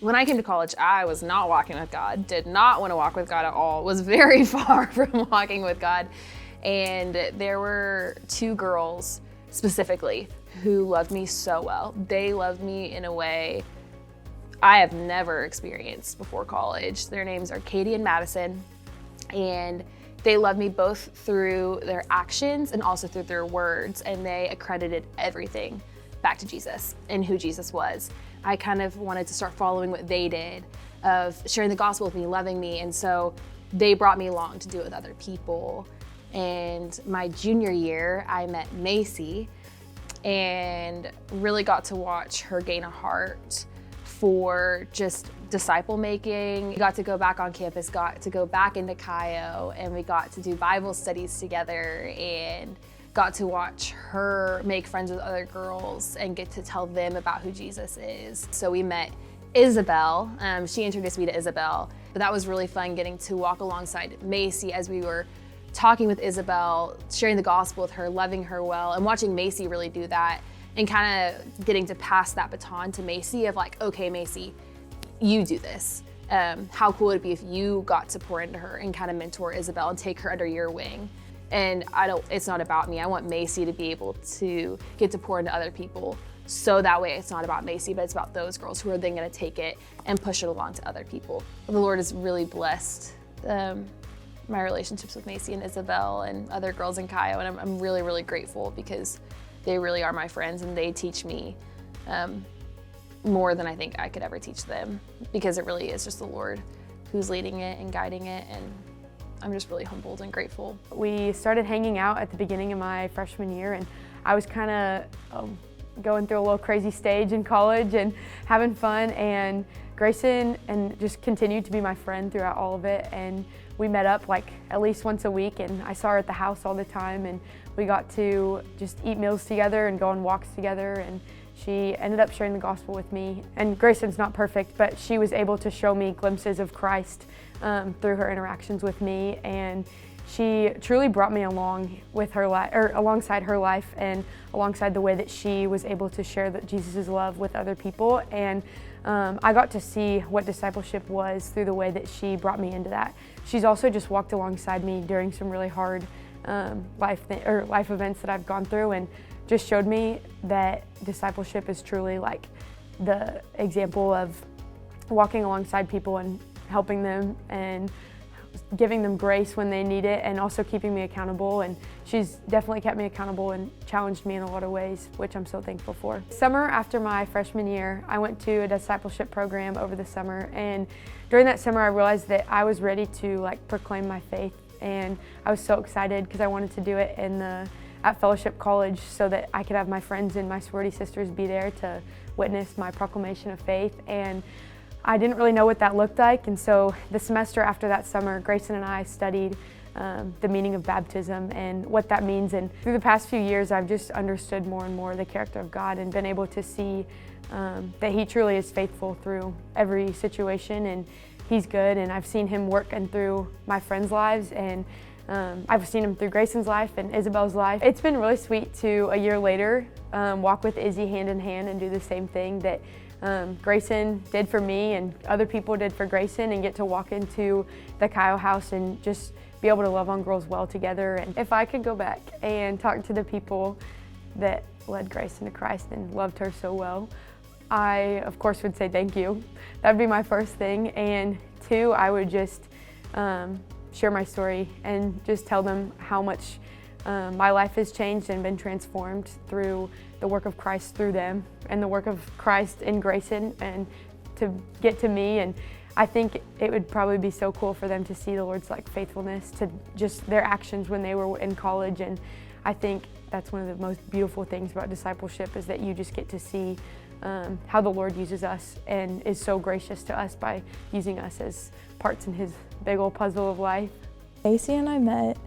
When I came to college, I was not walking with God, did not want to walk with God at all, was very far from walking with God. And there were two girls specifically who loved me so well. They loved me in a way I have never experienced before college. Their names are Katie and Madison, and they loved me both through their actions and also through their words, and they accredited everything back to Jesus and who Jesus was. I kind of wanted to start following what they did of sharing the gospel with me, loving me, and so they brought me along to do it with other people. And my junior year, I met Macey and really got to watch her gain a heart for just disciple making. We got to go back on campus, got to go back into Cayo, and we got to do Bible studies together and got to watch her make friends with other girls and get to tell them about who Jesus is. So we met Isabelle. She introduced me to Isabelle. But that was really fun, getting to walk alongside Macey as we were talking with Isabelle, sharing the gospel with her, loving her well, and watching Macey really do that, and kind of getting to pass that baton to Macey of like, okay, Macey, you do this. How cool would it be if you got to pour into her and kind of mentor Isabelle and take her under your wing? And it's not about me. I want Macey to be able to get to pour into other people. So that way it's not about Macey, but it's about those girls who are then gonna take it and push it along to other people. The Lord has really blessed my relationships with Macey and Isabelle and other girls in Cayo, and I'm really, really grateful because they really are my friends and they teach me more than I think I could ever teach them, because it really is just the Lord who's leading it and guiding it, and I'm just really humbled and grateful. We started hanging out at the beginning of my freshman year, and I was kind of going through a little crazy stage in college and having fun, and Grayson and just continued to be my friend throughout all of it, and we met up like at least once a week, and I saw her at the house all the time, and we got to just eat meals together and go on walks together, and she ended up sharing the gospel with me. And Grayson's not perfect, but she was able to show me glimpses of Christ through her interactions with me, and she truly brought me along with her alongside her life and alongside the way that she was able to share Jesus' love with other people. And I got to see what discipleship was through the way that she brought me into that. She's also just walked alongside me during some really hard life events that I've gone through, and just showed me that discipleship is truly like the example of walking alongside people and helping them and giving them grace when they need it, and also keeping me accountable. And she's definitely kept me accountable and challenged me in a lot of ways, which I'm so thankful for. Summer after my freshman year, I went to a discipleship program over the summer, and during that summer I realized that I was ready to proclaim my faith, and I was so excited because I wanted to do it at Fellowship College so that I could have my friends and my sorority sisters be there to witness my proclamation of faith. And I didn't really know what that looked like, and so the semester after that summer, Grayson and I studied the meaning of baptism and what that means. And through the past few years, I've just understood more and more the character of God and been able to see that He truly is faithful through every situation, and He's good. And I've seen Him work and through my friends' lives, and I've seen Him through Grayson's life and Isabelle's life. It's been really sweet to, a year later, walk with Izzy hand in hand and do the same thing that Grayson did for me and other people did for Grayson, and get to walk into the Cayo house and just be able to love on girls well together. And if I could go back and talk to the people that led Grayson to Christ and loved her so well, I of course would say thank you. That'd be my first thing. And two, I would just share my story and just tell them how much my life has changed and been transformed through the work of Christ through them and the work of Christ in Grayson, and to get to me. And I think it would probably be so cool for them to see the Lord's faithfulness to just their actions when they were in college. And I think that's one of the most beautiful things about discipleship, is that you just get to see how the Lord uses us and is so gracious to us by using us as parts in His big old puzzle of life. Macey and I met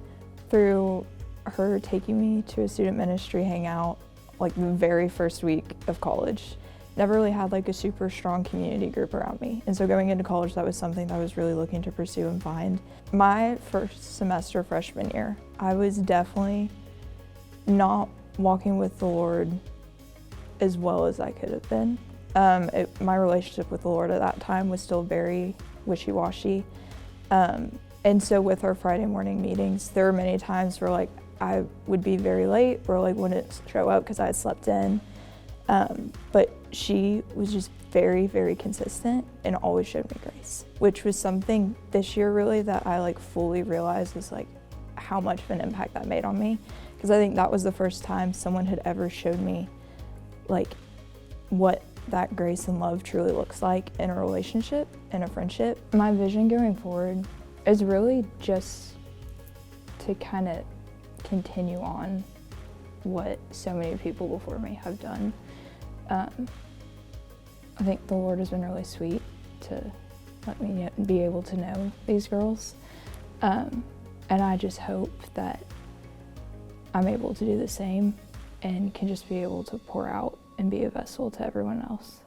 through her taking me to a student ministry hangout the very first week of college. Never really had a super strong community group around me. And so going into college, that was something that I was really looking to pursue and find. My first semester freshman year, I was definitely not walking with the Lord as well as I could have been. My relationship with the Lord at that time was still very wishy-washy. And so with our Friday morning meetings, there were many times where like I would be very late or like wouldn't show up because I had slept in. But she was just very, very consistent and always showed me grace, which was something this year really that I like fully realized was like how much of an impact that made on me. Because I think that was the first time someone had ever showed me like what that grace and love truly looks like in a relationship, in a friendship. My vision going forward is really just to kind of continue on what so many people before me have done. I think the Lord has been really sweet to let me be able to know these girls. And I just hope that I'm able to do the same and can just be able to pour out and be a vessel to everyone else.